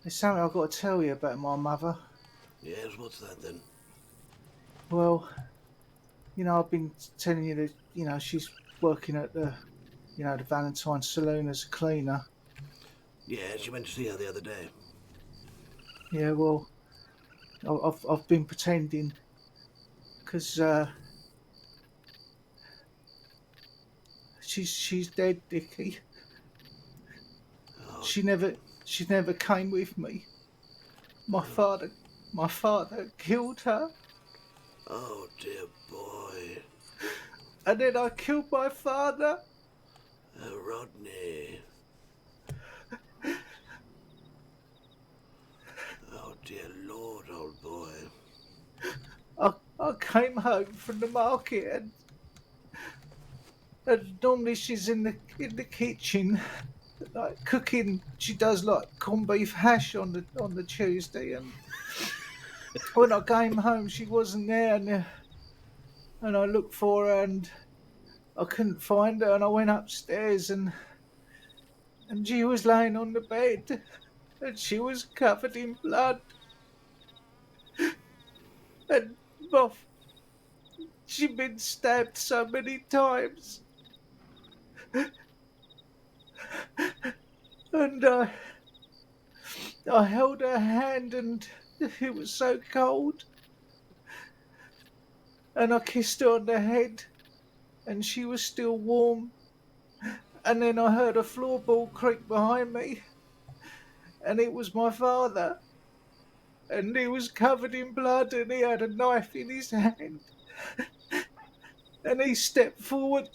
There's something I've got to tell you about my mother. Yes, what's that then? Well, I've been telling you that, she's working at the Valentine Saloon as a cleaner. Yes, you went to see her the other day. Yeah, well, I've been pretending because she's dead, Dickie. Oh, She never she never came with me. My oh, father my father killed her, oh dear boy. and then I killed my father. Rodney. Oh dear Lord, old boy. I came home from the market and normally she's in the kitchen like cooking. She does like corned beef hash on the Tuesday, and when I came home she wasn't there, and I looked for her and I couldn't find her, and I went upstairs and she was laying on the bed and she was covered in blood, and my, she'd been stabbed so many times, and I held her hand and it was so cold, and I kissed her on the head and she was still warm, and then I heard a floorboard creak behind me, and it was my father, and he was covered in blood and he had a knife in his hand, and he stepped forward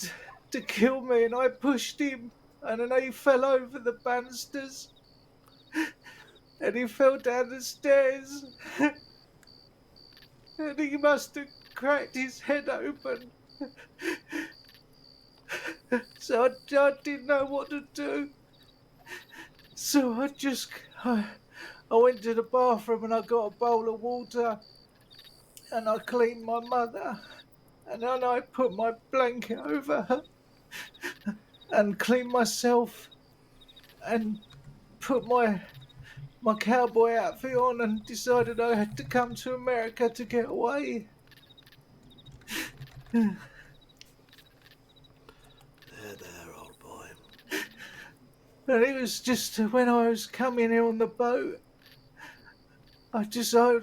to kill me, and I pushed him, and then he fell over the banisters, and he fell down the stairs, and he must have cracked his head open. So I didn't know what to do. So I went to the bathroom and I got a bowl of water and I cleaned my mother, and then I put my blanket over her and cleaned myself and put my cowboy outfit on and decided I had to come to America to get away. And There, old boy. it was just when I was coming here on the boat, I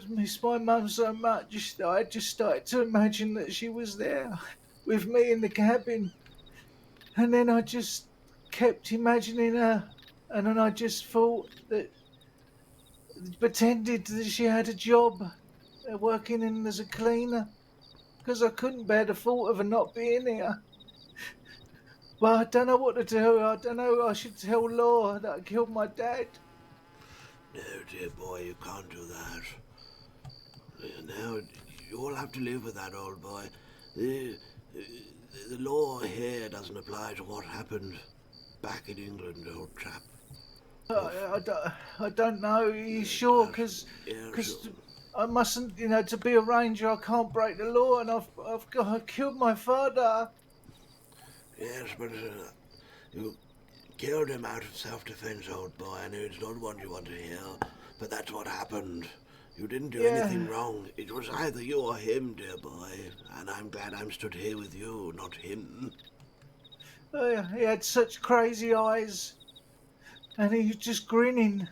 missed my mum so much that I just started to imagine that she was there with me in the cabin. And then I just kept imagining her. And then I just thought that, pretended that she had a job working in as a cleaner, because I couldn't bear the thought of her not being here. But I don't know what to do. I don't know. I should tell Law that I killed my dad. No, dear boy, you can't do that. Now, you'll have to live with that, old boy. The, the law here doesn't apply to what happened back in England, old chap. Of, I don't know. Are you sure? does, Because yeah, sure. cause I mustn't, to be a ranger, I can't break the law, and I killed my father. Yes, but you killed him out of self-defense, old boy. I know it's not what you want to hear, but that's what happened. You didn't do anything Yeah. wrong. It was either you or him, dear boy, and I'm glad I'm stood here with you, not him. He had such crazy eyes, and he was just grinning,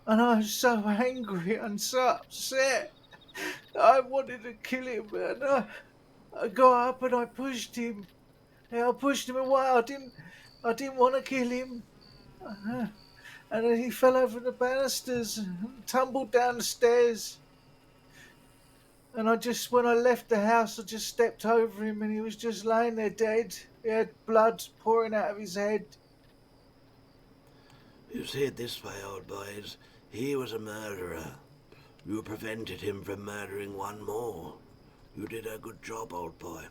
and I was so angry and so upset. I wanted to kill him, and I got up and I pushed him. Yeah, I pushed him away. I didn't want to kill him. Uh, And then he fell over the banisters and tumbled down the stairs. And when I left the house, I just stepped over him and he was just laying there dead. He had blood pouring out of his head. You see it this way, old boys. He was a murderer. You prevented him from murdering one more. You did a good job, old boy.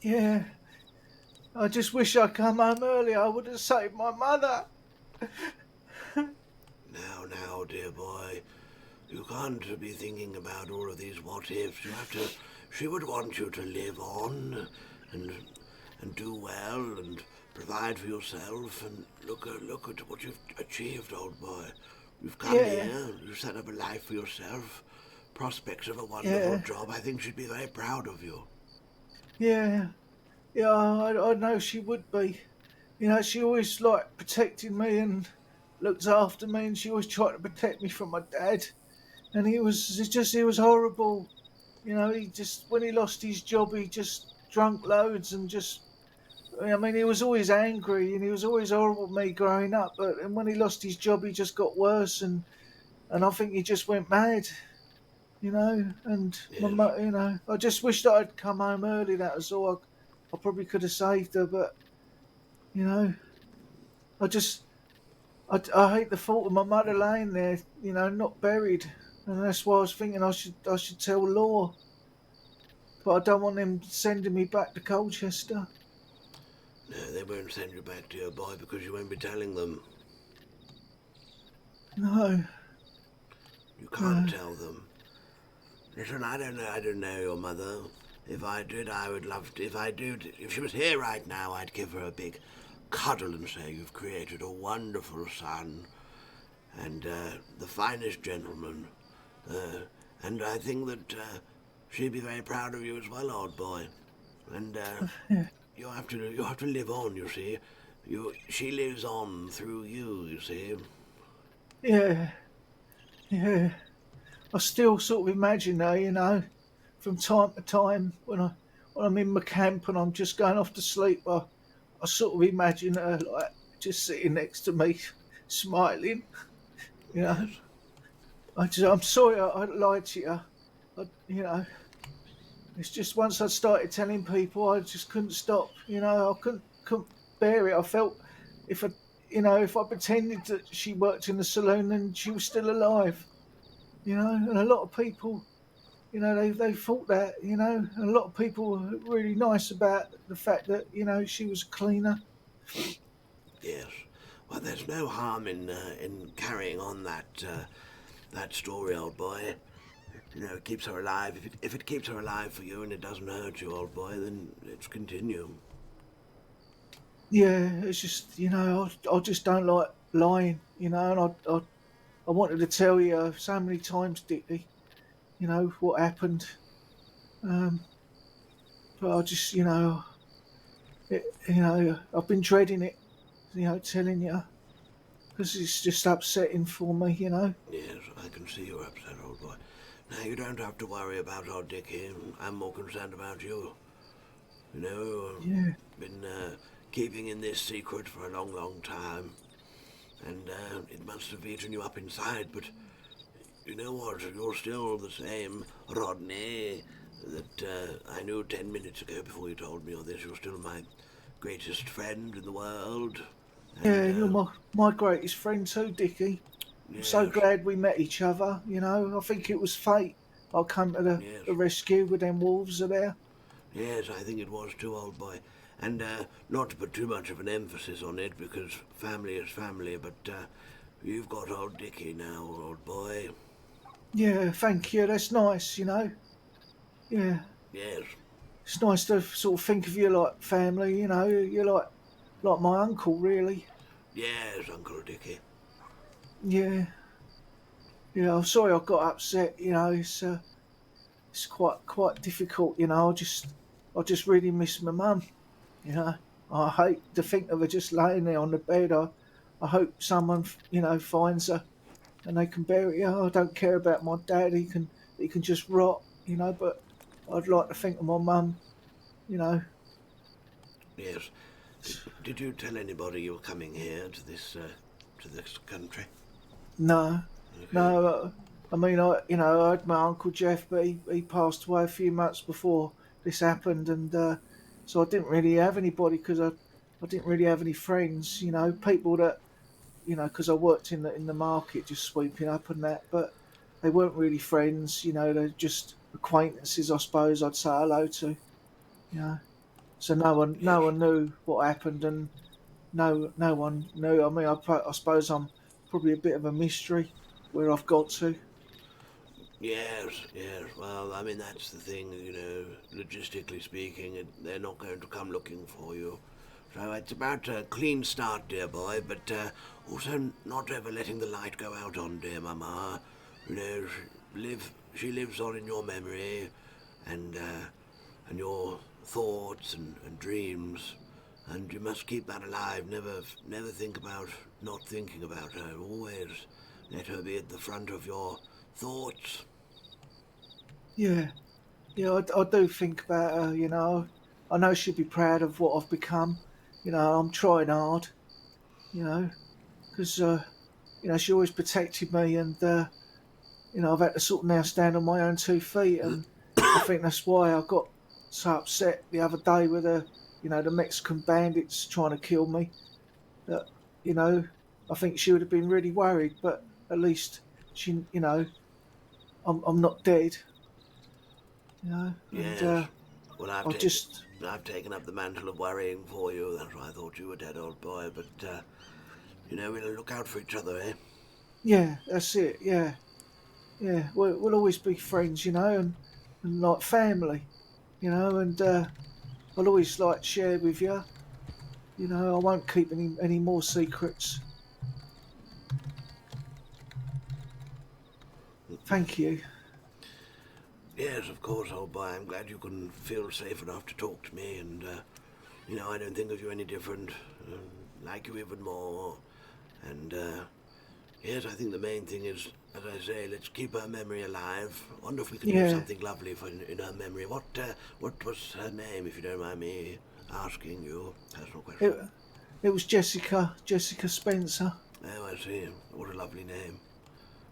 Yeah, I just wish I'd come home earlier. I would have saved my mother. Now, dear boy, you can't be thinking about all of these what ifs. You have to. She would want you to live on, and and do well, and provide for yourself. And look at what you've achieved, old boy. You've come Yeah, here, you've set up a life for yourself, prospects of a wonderful yeah, job. I think she'd be very proud of you. yeah, yeah. I know she would be. You know, she always like protected me and looked after me, and she always tried to protect me from my dad. And he was horrible. You know, he just when he lost his job, he just drunk loads and just. I mean, he was always angry and he was always horrible to me growing up. But and when he lost his job, he just got worse, and I think he just went mad. You know, and Yes, you know, I just wished that I'd come home early. That was all. I probably could have saved her, but you know, I just I hate the thought of my mother laying there, you know, not buried, and that's why I was thinking I should tell Law, but I don't want them sending me back to Colchester. no, they won't send you back to your boy because you won't be telling them. No, You can't no, tell them. Listen, I don't know your mother. If I did, I would love to. If she was here right now, I'd give her a big cuddle and say, you've created a wonderful son and the finest gentleman. Uh, and I think that she'd be very proud of you as well, old boy. And yeah, you have to live on. You see, she lives on through you. You see. yeah, yeah. I still sort of imagine her, you know, from time to time when I'm in my camp and I'm just going off to sleep. I sort of imagine her like just sitting next to me, smiling. You know, Yes. I'm sorry I lied to you. You know, it's just once I started telling people, I just couldn't stop. You know, I couldn't bear it. I felt if I, you know, if I pretended that she worked in the saloon, then she was still alive. You know, and a lot of people, you know, they thought that. You know, and a lot of people were really nice about the fact that you know she was a cleaner. Yes. Well, there's no harm in carrying on that story, old boy. You know, it keeps her alive. If it keeps her alive for you and it doesn't hurt you, old boy, then let's continue. Yeah, it's just you know I just don't like lying. You know, and I wanted to tell you so many times, Dickie. You know what happened. Um, but I just, you know, I've been dreading it, you know, telling you because it's just upsetting for me, you know. Yes, I can see you're upset, old boy. Now, you don't have to worry about old Dickie. I'm more concerned about you. You know, Yeah, been keeping in this secret for a long, long time, and it must have eaten you up inside, but you know what? You're still the same Rodney that I knew 10 minutes ago before you told me all this. You're still my greatest friend in the world. yeah, And, and you're my greatest friend too, Dickie. I'm so yes, glad we met each other. You know, I think it was fate. I come to yes, the rescue with them wolves are there. yes, I think it was too, old boy. And not to put too much of an emphasis on it, because family is family, but you've got old Dickie now, old boy. Yeah, thank you. That's nice. You know, yeah, Yes, it's nice to sort of think of you like family. You know, you're like my uncle, really. yes, Uncle Dickie. Yeah, yeah. I'm sorry I got upset. You know, it's quite difficult. You know, I just really miss my mum. You know, I hate to think of her just laying there on the bed. I hope someone you know finds her and they can bury her. I don't care about my dad. He can just rot. You know, but I'd like to think of my mum. You know, Yes. Did you tell anybody you were coming here to this country? no, Okay. no. I mean, I had my uncle Jeff, but he passed away a few months before this happened, and so I didn't really have anybody because I didn't really have any friends. You know, people that you know because I worked in the market just sweeping up and that, but they weren't really friends. You know, they're just acquaintances, I suppose. I'd say hello to. You know, so no Yes. one knew what happened, and no one knew. I mean, I suppose I'm probably a bit of a mystery where I've got to. Yes, yes. Well, I mean, that's the thing, you know, logistically speaking, they're not going to come looking for you. So it's about a clean start, dear boy, but also not ever letting the light go out on dear Mama. You know, she lives on in your memory, and your thoughts and dreams, and you must keep that alive. Never think about not thinking about her. Always let her be at the front of your thoughts. Yeah, yeah, I do think about her. I know she'd be proud of what I've become. I'm trying hard. Because she always protected me, and I've had to sort of now stand on my own 2 feet, and I think that's why I got so upset the other day with the Mexican bandits trying to kill me. That you know, I think she would have been really worried, but at least I'm not dead. And Yes. Well, I just I've taken up the mantle of worrying for you. That's why I thought you were dead, old boy. But we'll look out for each other, eh? yeah, that's it. Yeah, yeah, we'll always be friends, and like family, and I'll always like share with you. I won't keep any more secrets. Thank you. Yes, of course, old boy. I'm glad you can feel safe enough to talk to me, and I don't think of you any different. Like you even more, and yes, I think the main thing is, as I say, let's keep her memory alive. I wonder if we can do Yeah, something lovely in her memory. What was her name, if you don't mind me asking you? Personal it question. it was Jessica Spencer. Oh, I see. What a lovely name.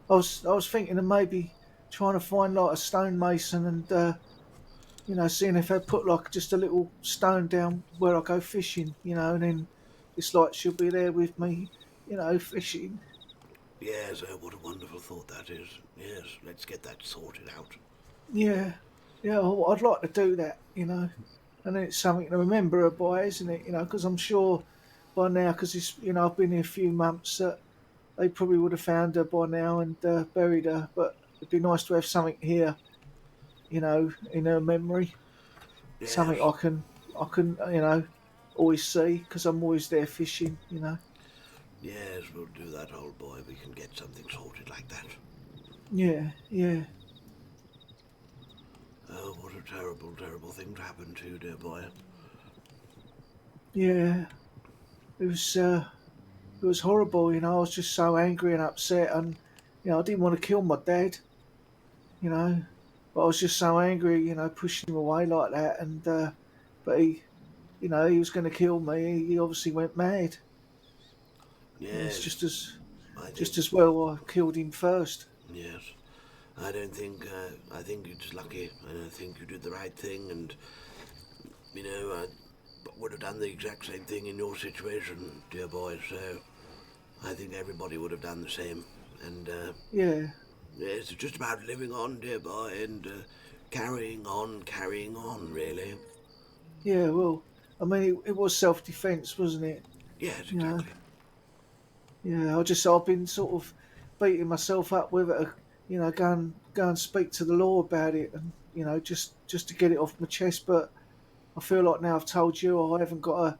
I was thinking of maybe trying to find like a stonemason and seeing if they put like just a little stone down where I go fishing, and then it's like she'll be there with me, fishing. Yes, what a wonderful thought that is. Yes, let's get that sorted out. Yeah, yeah, I'd like to do that, and then it's something to remember her by, isn't it? Because I'm sure by now, because it's I've been here a few months, that they probably would have found her by now and buried her. But it'd be nice to have something here, in her memory, something Yes, I can always see because I'm always there fishing. yes, we'll do that, old boy. We can get something sorted like that. Yeah, yeah, Oh, what a terrible, terrible thing to happen to you, dear boy. yeah. It was horrible. I was just so angry and upset, and I didn't want to kill my dad. you know. But I was just so angry, pushing him away like that, and but he was going to kill me. He obviously went mad. It's Yes, I just think, as well I killed him first. yes. I don't think, I think you're just lucky, and I think you did the right thing, and, I would have done the exact same thing in your situation, dear boy, so I think everybody would have done the same. And, Yeah, yes, it's just about living on, dear boy, and carrying on, really. yeah. Well, I mean, it was self-defense, wasn't it? Yes, You know. exactly. Yeah. I've been sort of beating myself up with it. Go and speak to the law about it, and just to get it off my chest. But I feel like now I've told you, I haven't got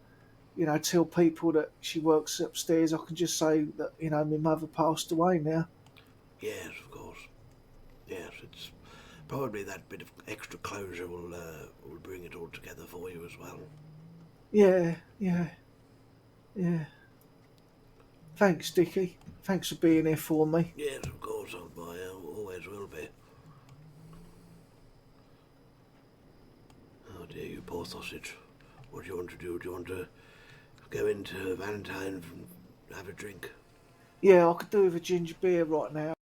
to tell people that she works upstairs. I can just say that, my mother passed away now. Yes, of course. Yes, it's probably that bit of extra closure will bring it all together for you as well. Yeah, yeah, yeah. Thanks, Dickie. Thanks for being here for me. Yes, of course, old boy. I always will be. Oh dear, you poor sausage. What do you want to do? Do you want to go into Valentine and have a drink? Yeah, I could do with a ginger beer right now.